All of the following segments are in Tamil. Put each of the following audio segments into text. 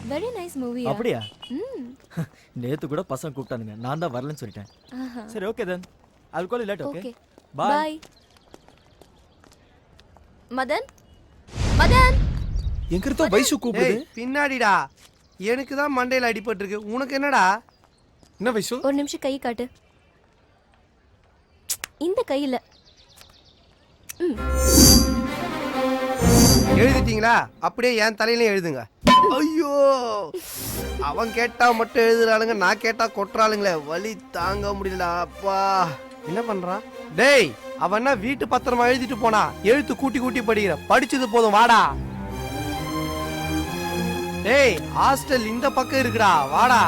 Very nice movie. அப்படியா? நேத்து கூட பசங்க கூப்பிட்டானுங்க, நான் தான் வரலன்னு சொல்லிட்டேன். சரி okay then I will call you later. Okay bye. Madan Madan எங்க இருந்தோ வைசு கூப்பிடுது. பின்னாடிடா. எனக்கு தான் மண்டையில அடிபட்டு இருக்கு, உனக்கு என்னடா? என்ன வைசு? ஒரு நிமிஷம் கை காட்டு. இந்த கையில எழுதிட்டீங்களா? அப்படியே என் தலையில எழுதுங்க. ஐயோ, அவன் கேட்டா மட்டும் எழுதுறாளுங்க, நான் கேட்டா கொட்டுறாளுங்களே, வலி தாங்க முடியல அப்பா. என்ன பண்றான்? டேய், அவன் வீட்டு பத்திரமா எழுதிட்டு போனா, எழுத்து கூட்டி கூட்டி படிக்கிற, படிச்சது போதும் வாடா. டேய், ஹாஸ்டல் இந்த பக்கம் இருக்குடா, வாடா.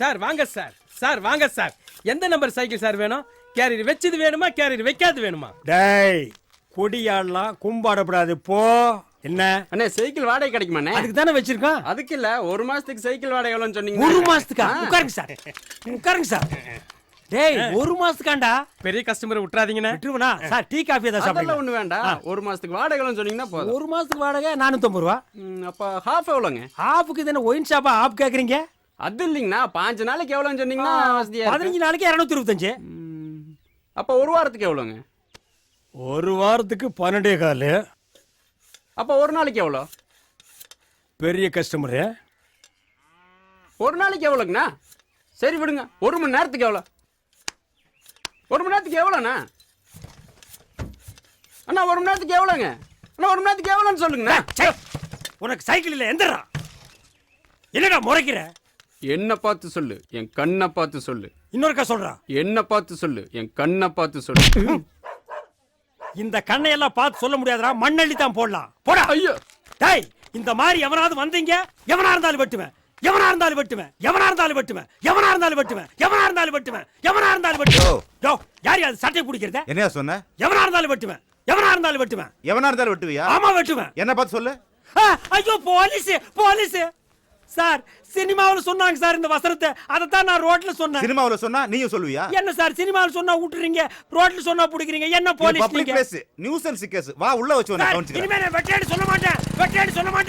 சார் வாங்க சார். சார் வாங்க சார். எந்த நம்பர் சைக்கிள் சார் வேணும்? கேரியர் வச்சது வேணுமா, கேரியர் வைக்காது வேணுமா? டேய், கொடியாடலாம் கும்பாடப்படாது போ. என்ன அண்ணே, சைக்கிள் வாடகை கிடைக்குமாண்ணே? அதுக்கு தானே வச்சிருக்கோம். அதுக்கு இல்ல, ஒரு மாசத்துக்கு சைக்கிள் வாடகை எவ்வளவுன்னு சொன்னீங்க? ஒரு மாசத்துக்கா? உட்காருங்க சார், உட்காருங்க சார். டேய், ஒரு மாசத்துக்காண்டா? பெரிய கஸ்டமர் விட்டுறாதீங்கண்ணே. விட்டுருவனா சார்? டீ காஃபி ஏதாவது அதெல்லாம் சாப்பிடுங்க. ஒண்ணு வேண்டாம். ஒரு மாசத்துக்கு வாடகை எவ்வளவுன்னு சொன்னீங்கன்னா போதும். ஒரு மாசத்துக்கு வாடகை 450 ரூபா. அப்ப ஹாஃப் எவ்வளவுங்க? ஹாஃபுக்கு தானே ஒயின் ஷாப்பா ஆப் கேக்குறீங்க? அது இல்லைங்கண்ணா, 5 நாளைக்கு எவ்வளவுன்னு சொன்னீங்கன்னா வசதியா இருக்கும். 15 நாளைக்கு 225. அப்ப ஒரு வாரத்துக்கு எவ்வளவுங்க? ஒரு வாரத்துக்கு 12.25. அப்ப ஒரு நாளைக்கு எவ்வளோ? பெரிய கஸ்டமரு. ஒரு நாளைக்கு எவ்வளோங்கண்ணா? சரி விடுங்க. ஒரு மணி நேரத்துக்கு எவ்வளோ? ஒரு மணி நேரத்துக்கு எவ்வளோண்ணா? அண்ணா ஒரு மணி நேரத்துக்கு எவ்வளோங்க? அண்ணா ஒரு மணி நேரத்துக்கு எவ்வளோன்னு சொல்லுங்கண்ணா. உனக்கு சைக்கிள் இல்லை, எந்தடா? என்னடா முறைக்கிற? என்ன பார்த்து சொல்லு, என் கண்ணை பார்த்து சொல்லு. இன்னொருக்கா சொல்றா. என்ன பார்த்து சொல்லு, என் கண்ணை பார்த்து சொல்லு. இந்த கண்ணை எல்லாம் பார்த்து சொல்ல முடியாதுடா, மண்ணள்ளி தான் போடலாம். போடா. ஐயோ, டேய், இந்த மாதிரி எவனாவது வந்தீங்க, எவனா இருந்தாலும் வெட்டுவேன், எவனா இருந்தாலும் வெட்டுவேன், எவனா இருந்தாலும் வெட்டுவேன், எவனா இருந்தாலும் வெட்டுவேன், எவனா இருந்தாலும் வெட்டுவேன், எவனா இருந்தாலும் வெட்டுவேன். யோ, யார் அது சட்டை பிடிக்கிறத? என்னையா சொன்ன? எவனா இருந்தாலும் வெட்டுவேன், எவனா இருந்தாலும் வெட்டுவேன். எவனா இருந்தாலும் வெட்டுவியா? ஆமா வெட்டுவேன். என்ன பார்த்து சொல்லு. ஐயோ, போலீஸ் போலீஸ் சார். சினிமாவில் சொன்னாங்க சார் இந்த வசனத்தை, அதைத்தான் நான் ரோட்ல சொன்னேன். சினிமாவில் சொன்னா நீயும் சொல்லுவியா? என்ன சார், சினிமாவில் சொன்னா விட்டுறீங்க, ரோட்ல சொன்னா பிடிக்கிறீங்க. என்ன police? Public place, nuisance case. வா உள்ள வச்சு இனிமே நான் வெட்டேன்னு சொல்ல மாட்டேன், வெட்டேன்னு சொல்ல மாட்டேன்.